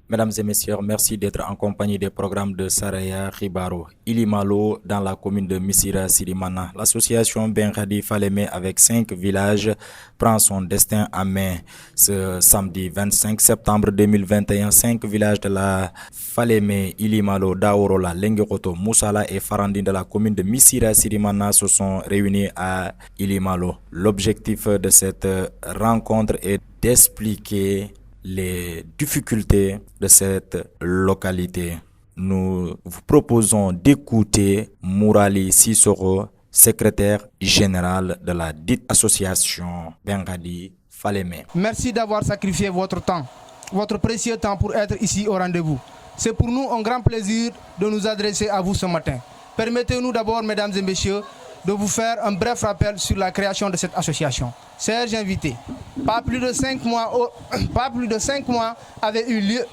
Mesdames et messieurs, merci d'être en compagnie des programmes de Saraya Ribaro, Ilimalo, dans la commune de Missira Sirimana. L'association Benkhadi Falémé, avec 5 villages, prend son destin en main. Ce samedi 25 septembre 2021, 5 villages de la Falémé, Ilimalo, Daorola, Lengeroto, Moussala et Farandi de la commune de Missira Sirimana se sont réunis à Ilimalo. L'objectif de cette rencontre est d'expliquer les difficultés de cette localité. Nous vous proposons d'écouter Mourali Sissoko, secrétaire général de la dite association Benkhadi Falémé. Merci d'avoir sacrifié votre temps, votre précieux temps pour être ici au rendez-vous. C'est pour nous un grand plaisir de nous adresser à vous ce matin. Permettez-nous d'abord, mesdames et messieurs, de vous faire un bref rappel sur la création de cette association. Chers invités, pas plus de 5 mois avait eu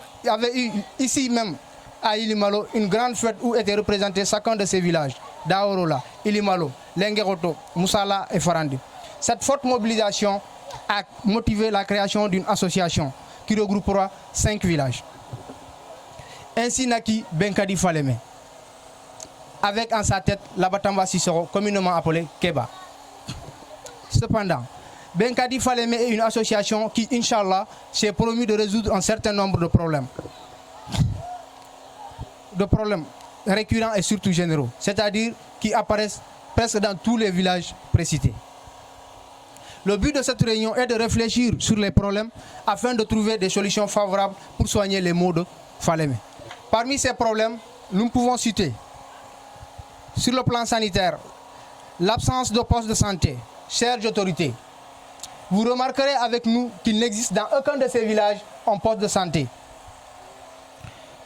ici même à Ilimalo une grande fête où étaient représentés chacun de ces villages, Daorola, Ilimalo, Lengeroto, Moussala et Farandi. Cette forte mobilisation a motivé la création d'une association qui regroupera 5 villages. Ainsi naquit Benkhadi Falémé, avec en sa tête l'Abatamba Sissoko, communément appelé Keba. Cependant, Benkhadi Falémé est une association qui, Inch'Allah, s'est promis de résoudre un certain nombre de problèmes. De problèmes récurrents et surtout généraux, c'est-à-dire qui apparaissent presque dans tous les villages précités. Le but de cette réunion est de réfléchir sur les problèmes afin de trouver des solutions favorables pour soigner les maux de Falémé. Parmi ces problèmes, nous pouvons citer, sur le plan sanitaire, l'absence de postes de santé. Chères autorités, vous remarquerez avec nous qu'il n'existe dans aucun de ces villages un poste de santé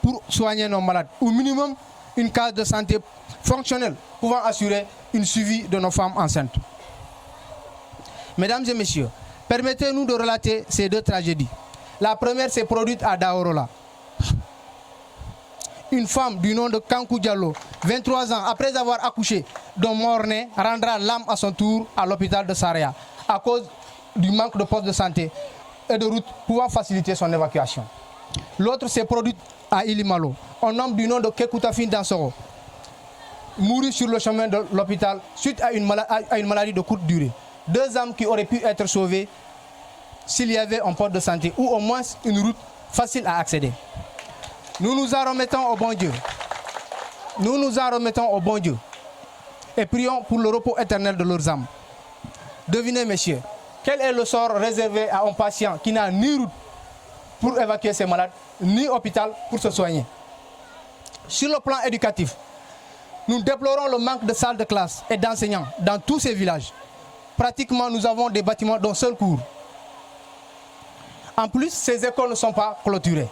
pour soigner nos malades. Au minimum, une case de santé fonctionnelle pouvant assurer une suivi de nos femmes enceintes. Mesdames et messieurs, permettez-nous de relater ces 2 tragédies. La première s'est produite à Daorola. Une femme du nom de Kankou Diallo, 23 ans, après avoir accouché d'un mort-né, rendra l'âme à son tour à l'hôpital de Saraya à cause du manque de postes de santé et de routes pouvant faciliter son évacuation. L'autre s'est produite à Ilimalo. Un homme du nom de Kekutafin Dansoro mourut sur le chemin de l'hôpital suite à une maladie de courte durée. 2 âmes qui auraient pu être sauvées s'il y avait un poste de santé ou au moins une route facile à accéder. Nous nous en remettons au bon Dieu. Nous nous en remettons au bon Dieu et prions pour le repos éternel de leurs âmes. Devinez, messieurs, quel est le sort réservé à un patient qui n'a ni route pour évacuer ses malades, ni hôpital pour se soigner. Sur le plan éducatif, nous déplorons le manque de salles de classe et d'enseignants dans tous ces villages. Pratiquement, nous avons des bâtiments d'un seul cours. En plus, ces écoles ne sont pas clôturées.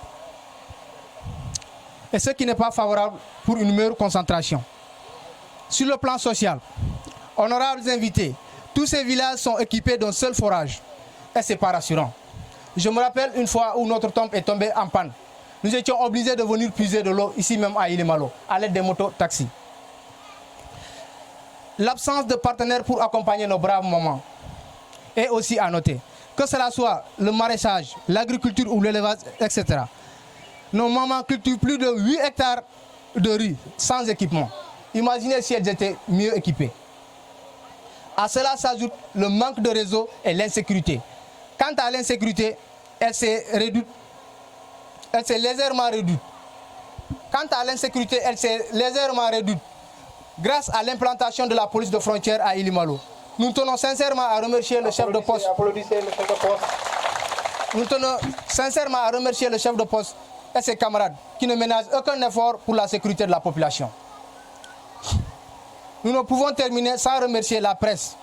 Et ce qui n'est pas favorable pour une meilleure concentration. Sur le plan social, honorables invités, tous ces villages sont équipés d'un seul forage. Et ce n'est pas rassurant. Je me rappelle une fois où notre tombe est tombée en panne. Nous étions obligés de venir puiser de l'eau ici même à Ilimalo, à l'aide des motos-taxis. L'absence de partenaires pour accompagner nos braves mamans est aussi à noter. Que cela soit le maraîchage, l'agriculture ou l'élevage, etc. Nos mamans cultivent plus de 8 hectares de riz sans équipement. Imaginez si elles étaient mieux équipées. À cela s'ajoute le manque de réseau et l'insécurité. Quant à l'insécurité, elle s'est légèrement réduite. Grâce à l'implantation de la police de frontière à Ilimalo. Nous tenons sincèrement à remercier le chef de poste. Nous tenons sincèrement à remercier le chef de poste et ses camarades qui ne ménagent aucun effort pour la sécurité de la population. Nous ne pouvons terminer sans remercier la presse,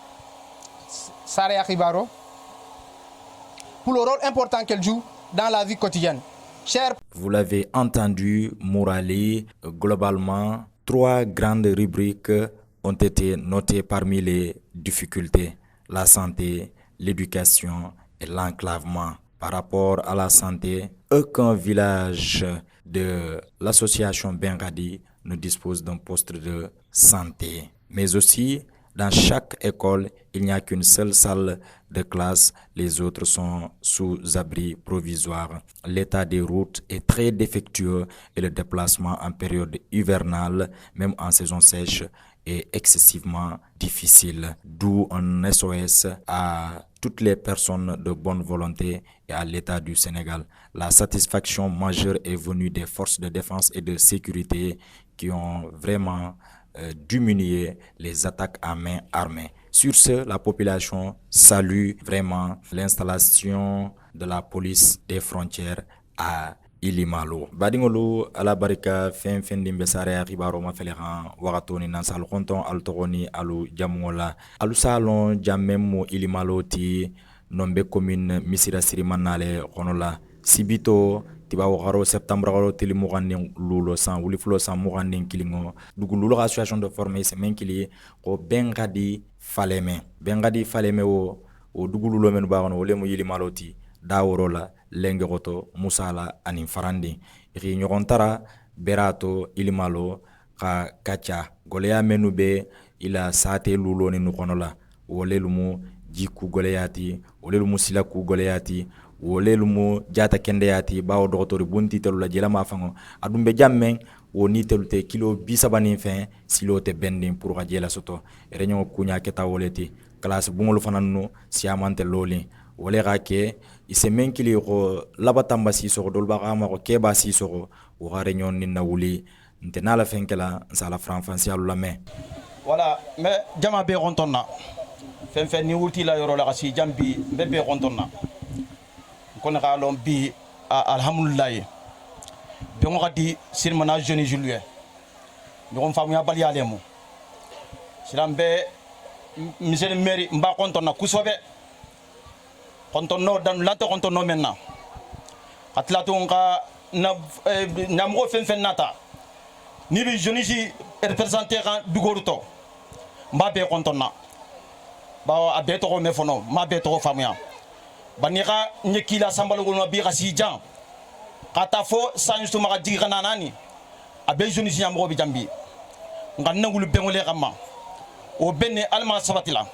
Saraya Ribaro, pour le rôle important qu'elle joue dans la vie quotidienne. Vous l'avez entendu, Mourali, globalement, 3 grandes rubriques ont été notées parmi les difficultés: la santé, l'éducation et l'enclavement. Par rapport à la santé, aucun village de l'association Benkhadi ne dispose d'un poste de santé. Mais aussi, Dans chaque école, il n'y a qu'une seule salle de classe, les autres sont sous abri provisoire. L'état des routes est très défectueux et le déplacement en période hivernale, même en saison sèche, est excessivement difficile. D'où un SOS à toutes les personnes de bonne volonté et à l'État du Sénégal. La satisfaction majeure est venue des forces de défense et de sécurité qui ont vraiment diminuer les attaques à main armée. Sur ce, la population salue vraiment l'installation de la police des frontières à Ilimalo. Badingolo ala barika fen dimbe sare khibaro ma fele kan wagatoni nan sal konton al togoni alu jamola alu salon jammemo Ilimalo ti nombe commune misira sirimanale konola sibito tiba wagaro septembre garo tili mugandin lulo san wuli fulo san mugandin kilingo dugu lulo association de former semen kili ko bengadi faleme o dugu lulo men bagono wole mo yili maloti daworo la lenge goto musala anin farandi ri nyogontara berato ilimalo ka kacha goleya menube ila sate lulo ni nukonola wole lumu jiku goleyati wole lumu silaku goleyati wolelu mo jata kende yati bawo dogotori bunti telu la jela ma fango adumbe jamme woni telu te kilo bisabani fin silo te bending pour ga jela soto reño kunya keta woleti classe bungolu fananno siamante loli wole ga ke ise men kili ko labatamba si so dolba ga ma ko keba si so o ga reño ni na wuli ntena la fenkela sala franfancialu la me wala me jama be gontonna fen ni wulti la yoro la ga si jambi be gontonna kono xalon bi alhamdulillah be ngo xadi sirmana jeune juillet ñom famu ya bal yalemu silambe monsieur maire mba kontona kusobe kontonno dan lante kontonno menna atlato nga na namgo fen nata ni bi jeune ji représenter dugoruto mba be kontonna bawo abeto ko mefono ma be to famu ya banira nyekila sambalo no bi rasijan kata fo sanju ma jigi kana nani abe joni si amro bi jambi nganna ngulu bengole kama o benne alma sabatila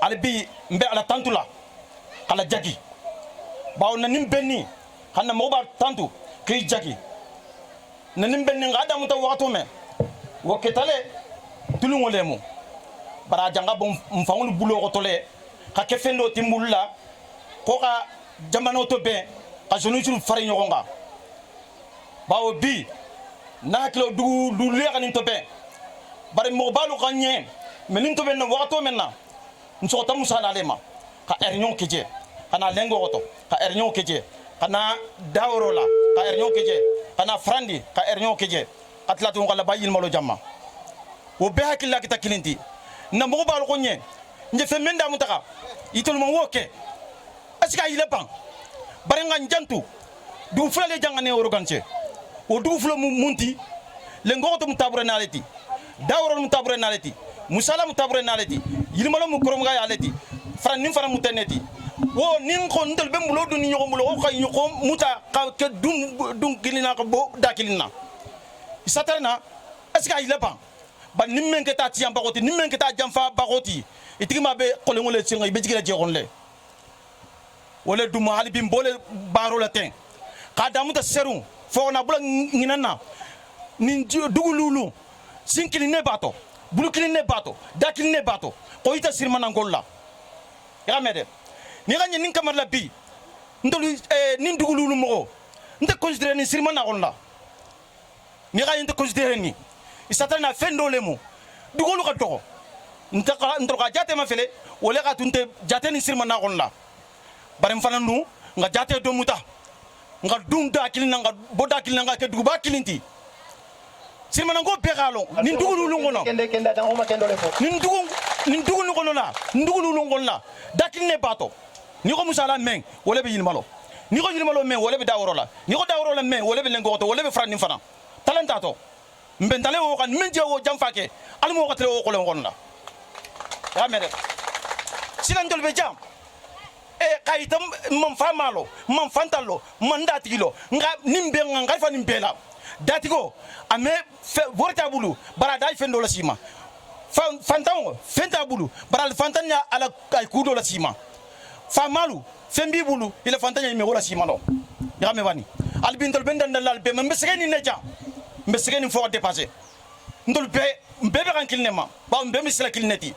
albi mbe ala tantula kala jagi bawo nanim benni hanna mo ba tantu kay jagi nanim benni ngada muta wato me woketale tulungolemo bara janga bon mfangulu bulo ko tole ka kefendo timbulla ko ka jamano to be ka jonu ci fari ñogonga bawo bi na kilo du le xanin to be bare mo balu xanye menin to be na wato menna nso ta musa na lema ka erñon keje kana lengo goto ka erñon keje kana dawro la ka erñon keje kana frandi ka erñon keje atlatu ngala bayil malo jamma wo be hakilla kita kilinti na mo balu xonye nje fe menda mutaka itol mo woke aska ile ban bare ngan jantu du fulale jangane organche o du fulo munti le ngoto mutabure naleti dawro mutabure naleti musala mutabure naleti yilmalo mu korom ga yaleti fran nim fara muteneti wo nin ko ndel be mulo dun nyoko mulo ko nyoko muta ka ke dum kilina ko bo dakilina isatarna aska ile ban nimmen ke ta tiam bagoti nimmen ke ta jamfa bagoti itigima be kolengole tsinga be jigila jegonle wala duma halibi mbole baro la ten ka damu ta serum fo na bula nginana nin dugululu sinkili ne bato bulukili ne bato dakili ne bato ko ita sirmana ngolla ya mede ni ganye nin kamar la bi ndolu nin dugululu mo nte considérer ni sirmana ngolla ni ganye nte considérer ni isatana fendo lemo dugulu ka doko ntoka jate ma fele wala ka tunte jate ni sirmana ngolla barem fana nu nga jate do muta nga dum da kilina nga boda kilina nga ke duba kilinti sirmana ngo begalo nin dugulu ngono kende da ngoma kendo le fo nin dugulu ngono la ndugulu ngono la dakilne bato ni ko musala men wala be yilmalo ni ko yilmalo men wala be dawro la ni ko dawro la men wala be lengo to wala be fran nin fana talenta to mbentale wo kan men je wo jamfake almo ko tele wo ko le ngono la ya mere silantol be jam kaitam man famalo man fantalo man datigilo nga nimbe nga fa nimbela datigo ame vorta bulu bara dai fendo la sima fantan fenta bulu baral fantanya ala ay kudo la sima famalu fembi bulu ila fantanya me wala sima no ya me bani albintol bendan dalal be me segeni neja me segeni fo dépasser ndol be bebe kan kilnema ba be misla kilneti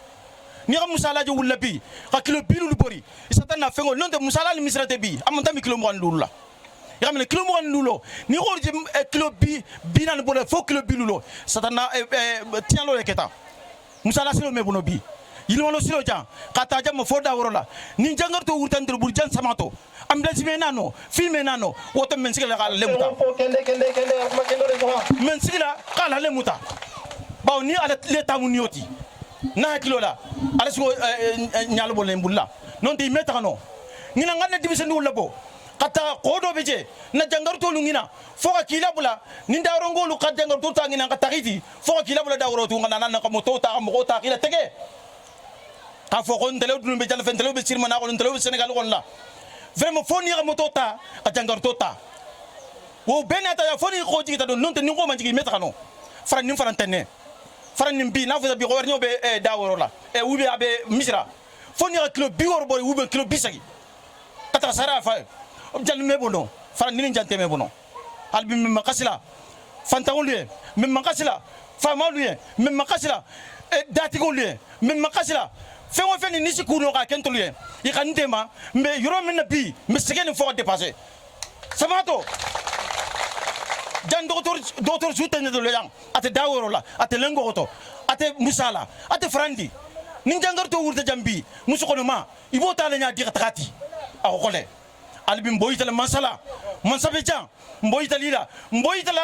ni ga musala jo wulla bi ka kilo bilu lu bori isatana fengo nonde musala ni misra te bi amanta mi kilo mo lula ya me kilo mo lulo ni ko kilo bi binan bole fo kilo bilulo satana tialo le keta musala silo me bono bi yilmalo silo jan kata jam fo da worola ni jangarto wurtandir bur jan samato ambulance me nano filme nano woto men sigala kala lemuta men sigala kala lemuta baw ni ala leta muniyoti na kilo la ala so nyalo bolen bulla non di meta no ngina ngane dimise ndul labo kata kodo beje na jangarto lungina foka kila bula ninda rongolu ka jangarto tangina ka tagiti foka kila bula da worotu ngana nan ka moto ta mo ta kila tege ka foko ndelo dun be jala fentelo be sirma na ko ndelo be Senegal ko la vraiment foni ka moto ta ka jangarto ta wo benata ya foni ko jigita don non te ni ko man jigi meta no fara nim farantene fara nim bi na fa bi ko warnyo be da worola ubi abe misra foni ka kilo bi wor boy ubi kilo bisagi kata sara fa jal me bono fara ni jante me bono albi me makasila fantawulie me makasila famaluye me makasila datigolue me makasila fengo feni nisi kuno ka kentolue ikandema me yoro men bi me segeni fo dépasser samato jan docteur soutene de l'yan ate daworo la ate lengo goto ate musala ate frandi nin jangarto wurta jambi musukono ma ibota la nya dikatati akole albim boyitala masala mansabe jan boyitala lila boyitala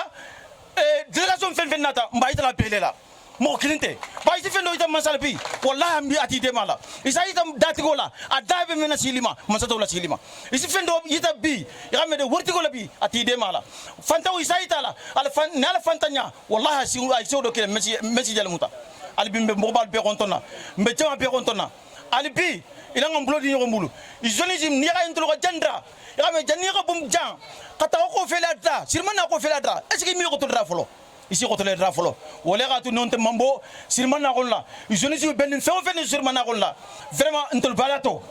délégation fen nata mbayitala pelela mo kilinte bayiti fen do ita masala bi wallahi ambi ati de mala isa ita datigola adabe mena silima mansato la silima isi fen do ita bi yamede wortigola bi ati de mala fantaw isa ita la al fan nala fantanya wallahi si ay so do kele messi jalmuta albim be mobal be kontona mbe jama be kontona albi ila ngam blodi yo mbulu izonism ni ga intolo jandra ya me janni ga bum jan kata ko fela da sirmana ko fela da est ce que mi ko to dra folo isi ko to le dra folo wala ga tu non te mambo sirmana ko la izonism ben fe o fe ni sirmana ko la vraiment intol balato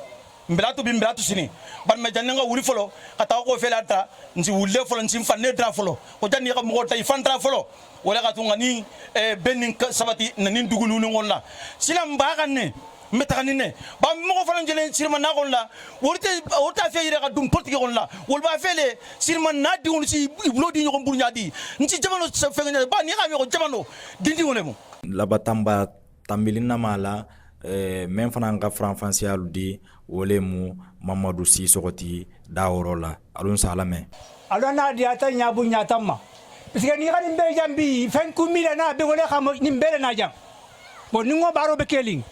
mbelato bi mbelato sini ban me janni ga wuri folo kata ko fela da nsi wulle folo nsi fanne dra folo ko janni ga mo tay fan dra folo wala ga tu ngani benin sabati nanin dugulu ngon la silam ba ganne metakanine ba mo fa ngene sirma na gon la wurta fe yire ka dum portigi gon la wol ba fele sirma na di won si blodi ñoko mbur ñadi nci jamano fe ngene ba ni xame ko jamano dindi wone mo la batamba tambilina mala men fana nga franfancialu di wole mu Mamadou Sissokoti daworo la alun salame alona di ata nyabu nyatama parce ni xani be jambi fen ku mila na be wole xam ni mbele na jam bon ni ngo baro be keling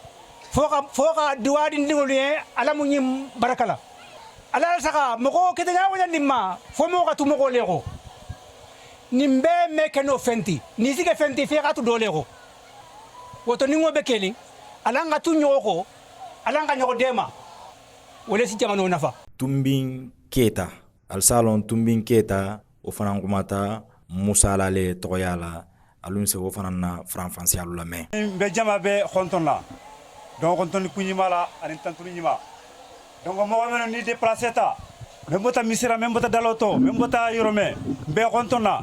foka duwadi ndingolye ala munyim barakala ala saka moko ketanya wala nimma fo moko tu moko lego nimbe mekeno fenti nisike fenti fe gatu dolego woto ningo bekeli ala ngatu nyoko ala nganyoko dema wala si jamano nafa Tumbin Keta al salon Tumbin Keta o fana ngumata musala le toyala alun se o fana na franfancialu la me be jama be khontonna donc on toni kunyimala ani tantuni nyima donc mo wameno ni déplacer ta même bota misira même bota daloto même bota yorome be kontona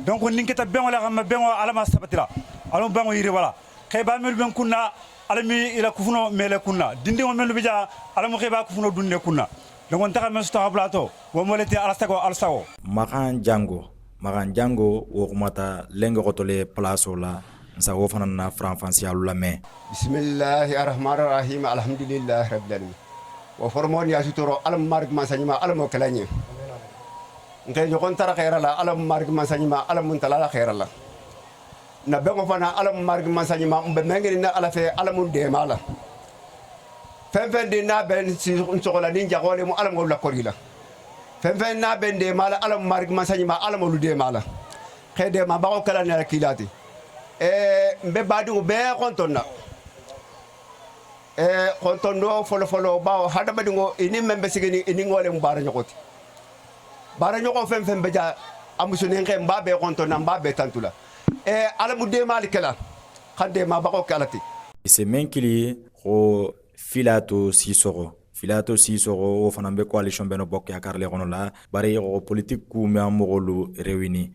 donc ninketa bengo la xam bengo alama sabatira alon bengo yiri wala khayba mel ben kunna alami ila kufuno mele kunna dindi mo mel bija alamu khayba kufuno dunne kunna donc on taka mesto hablato wo moleti alastago alsago makan jango wo kumata lengo kotole place la nsa wo fana na franfancialu la me bismillahir rahmanir rahim alhamdulillahi rabbil alamin wa formon ya sutoro alam marg masanyima alam kalanye ngai jokon tara khairala alam marg masanyima alam muntala khairala na bengo fana alam marg masanyima mbe mengeni na alafe alam de mala fenfen de na ben si nsokola ninja gole mu alam ngol korila fenfen na ben de mala alam marg masanyima alam lu de mala khede ma ba ko kala na kilati mbe badu be kontonna kontondo folo bawo hada badingo ini membe sigini ini ngole mbara nyoko fem beja amusu nenge mbabe kontonna mbabe tantula ala mudde malikala khande ma bako kalati c'est menkili ko Filato Sissoco o fana be coalition beno bokk yakar le gono la bari ko politique ku me amogolu réuni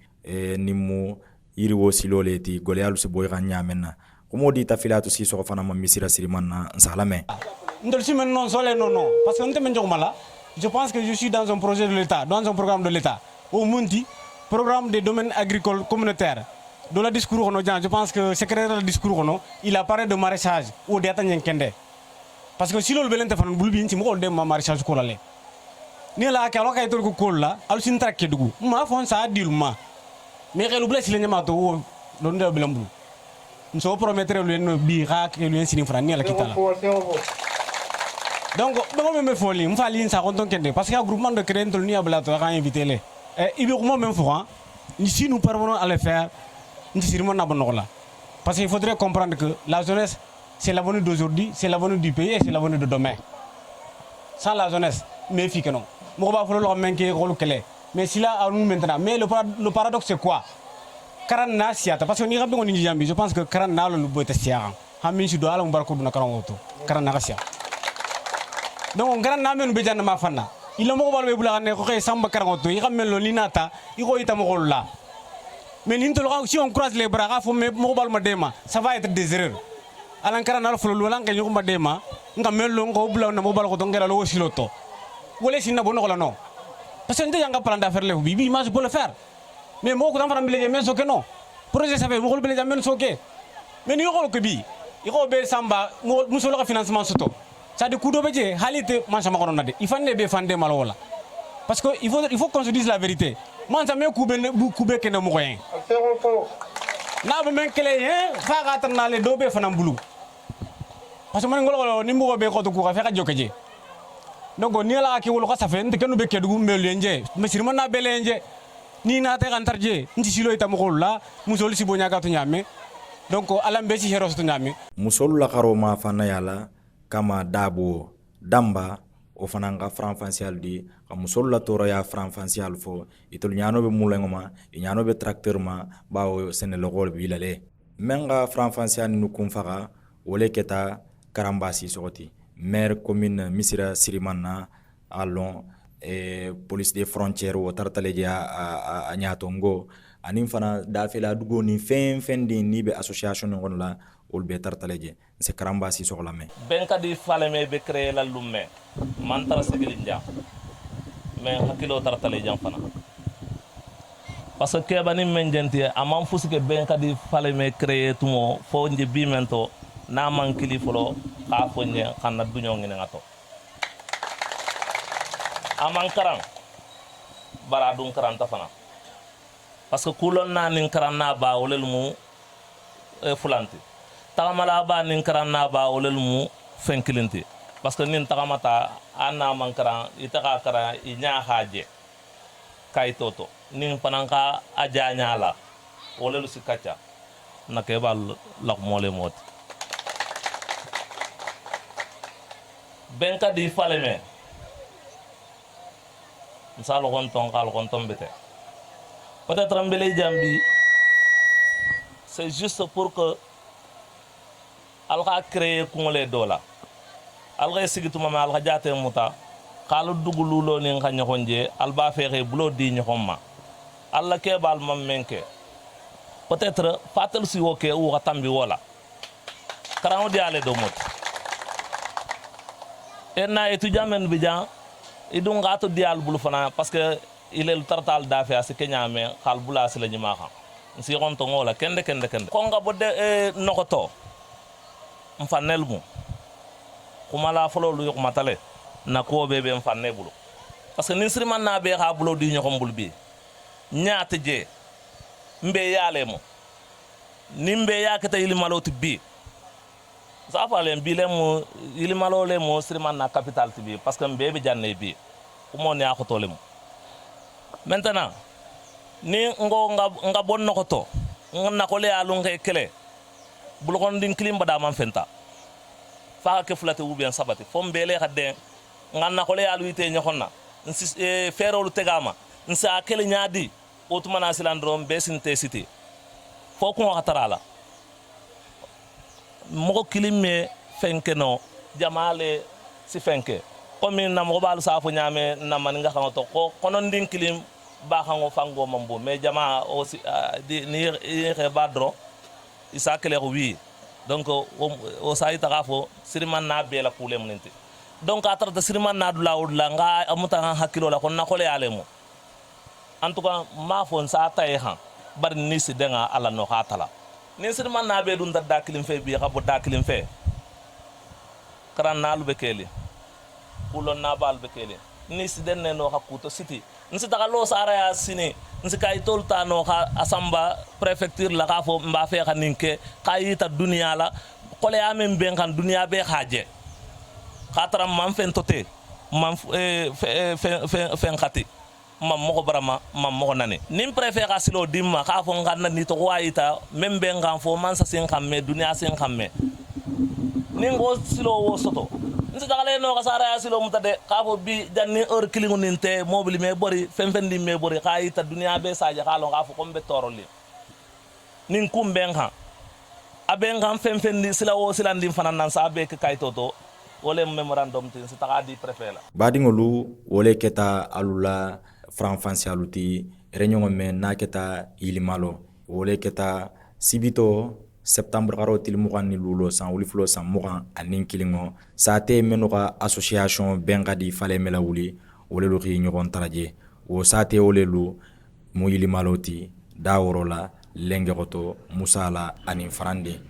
nimu yiriwo siloleti golealu se boy ganya menna ko di ta Filato Sissoco fana ma misira sirimanna nsalame ndol si men non sole non parce que on te men jogmala je pense que je suis dans un projet de l'État dans un programme de l'État au mundi programme des domaines agricoles communautaires dans le discours je pense que secrétaire du discours il a parlé de maraîchage ou d'état nyenkende parce que si l'on veut l'entendre bulbi inti mo de maraîchage ko lale ni la ka lo kay tol ko la al sin trakke dugu ma fon sa diluma mais xelu bless le nyama to lo ndo belambu nso promettre le no bi ra ke le sin fran ni la kitala donc me foli mfali sa konton kende parce qu'il y a un groupement de créer tol ni abla to ka inviter les et il est même fort si nous parvenons à le faire parce qu'il faudrait comprendre que la jeunesse c'est l'avenir d'aujourd'hui, c'est l'avenir du pays et c'est l'avenir de demain. Sans la jeunesse, mais fille que non. Mais si là, à nous maintenant, mais le paradoxe c'est quoi? Karana siata, parce qu'on ira bien en Nigérie, je pense que Karana le bout est siara. Hamin si doit aller au barco de Nakarangoto. Karana sia. Donc Karana men bejan ma fana. Il a mo balbe bulane ko samba Karangoto, il ramène le linata, il ko itamol là. Mais si on croise les bras, ça va être des erreurs. Alors, quand on a fait le long, on va dire que on melon ko bula na mobile ko tongera lo siloto. Wala sinna bono ko non. Parce que ndé nga plan d'affaire le bibi ma je peux le faire. Mais mo ko tan fara mbele men so que non. Projet ça fait mo ko mbele men so que. Mais ni ko ko bi. Iko be samba mo so lo financement soto. Ça de coup do beje halite man sama ko nade. Il faut ne be fande mal wala. Parce que il faut qu'on se dise la vérité. Man sa me kube kene mo koyen. Na be men kele hein fa ga tan na le do be fanam bulu. Parce que man ngolo ni mo be ko to ku ka fe ka jokeje. Donc ni la ki wolo ka sa fe ndike no be kedu me lenje. Me sirma na be lenje. Ni na te kan tarje nti silo ita mo ko la musol si bonya ka to nyame. Donc alam be si heros to nyame. Musol la karo ma fana yala kama dabo damba o fananga franc-fancial di ka musol la toro ya franc-fancial fo itol nyano be mulengoma nyano be tracteur ma bawo sene logol bi lale menga franc-fancial nu kumfaka wole keta karambasi soti maire commune Missirah Sirimana alon police des frontières o tartaleje a nyatongo anim fana dafela dugo ni fen di ni be association ngon la ol be tartaleje c'est karambasi soxlame ben kadi faleme be créer la lumme man tara sigil njam mais hakilo tartale jam fana parce que kebani men jenti amam fusike ben kadi faleme créer tumo fo nje bimento na man kili folo ka fo nje xana duño ngene ngato aman karan bara dun karanta fana parce que kulon na nin karanna ba wolel mu fulanti tagamala ba nin karanna ba wolel mu fenkilinti parce que nin tagamata anna man karan itaka kara inya haje kay toto nin pananka aja nyala wolelu sikacha na kebal lak mole mot benka di faleme nsalo konton bete peut-être ambele jambi c'est juste pour que alga créer kungole dola alga sigituma ma alga jate muta kalu dugululo ni nganya konje alba fexé bulo di ñoxoma alla ke bal mam menke peut-être fatal si woké ou tambi wala karaw di ale do mot enna étudiant men bijan idun gato dial bulu fana parce que il est le tartal d'affaires à ce Kenya mais kalbula c'est le nyamaha si on to ngola kende konga bodde nokoto mfanel mu kumala folo lu yok matale na ko bebe mfanne bulu parce que nisri man na be ha bulo di ñokom bul bi ñaata je mbe yale mo nimbe yakata ili maloti bi ça fale mbile mo ili malole mo sriman na capital tibi parce que mbe be janne bi ko ne akotole mo maintenant ni nga bon nokoto na ko le alu ngay kele bul kon din klim bada man fenta fa ke fulate ou bien sabati fo mbele xade na ko le alu ite ñokonna nsi ferolu tegama nsa kele ñaadi otumana silandrom be sinte cité fo ko xatarala mogo kilime fenke no jamale si fenke komi na mogo balu safu nyame na maninga kan to ko konon din kilim ba kan fango mambo me jama aussi ni re badro isa kele wi donc o sa ita gafo siriman na bela kule munenti donc atarta siriman na dula udla nga amuta hakilo la kon na kole alemo en tout cas ma fon sa tay han bar ni si denga ala no khatala ni siriman na be dun da kilim fe bi xabo da kilim fe karan nalu be kele ulon na bal be kele ni si denne no hakuto city nsi taka lo sara ya sini nsi kay tolta no ka asamba prefecture la ka fo mba fe khaninke kayita dunia la kole amen ben kan dunia be khaje khatra mam fen tote mam fen khati mam moko barama mam moko nane nim prefet ka silo dimma ka fo nganna ni to wayita même ben kan fo man sa sen khamme dunia sen khamme ningo silo wo soto nsi dagale no ka sara ya silo mutade ka fo bi janni heure kilingu ninte mobile me bori fenfendi me bori kayita dunia be saje ka lon ka fo kombe toroli nin kumben ha aben kan fenfendi sila wo silandi fanan nan sa be kayto to wole memorandum tin si takadi prefet la badingolu wole keta alula franfancialuti réunion men na keta ilimalo wole keta sibito septembre karo til mugan ni lulo san wuli flo san mugan anin kilingo sate menuka association bengadi fale mela wuli wole lu xi ñogon taraje wo sate wole lu mu ilimaloti dawrola lengeroto musala anin farande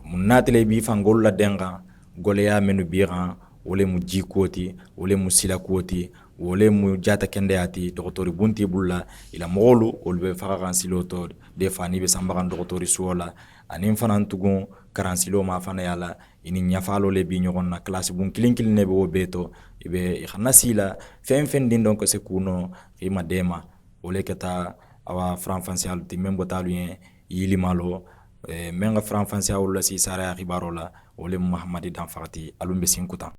munatele bi fangol la denga goleya menu biran wole mu jikoti wole mu silakoti wole mu jata kendeyati doktori bunti bulla ila mogolu wolbe fakakan siloto de fani be sambakan doktori suola anin fanan tugun karansilo ma fana yala ini nyafalo le bi nyogon na classe bun kilinkil ne be wobeto ibe khana sila fen din donc se kuno ima dema wole keta awa franfancial ti membo talien yili malo menga franfancial la si sara khibarola wole muhammadi dan fakati alumbe sinkuta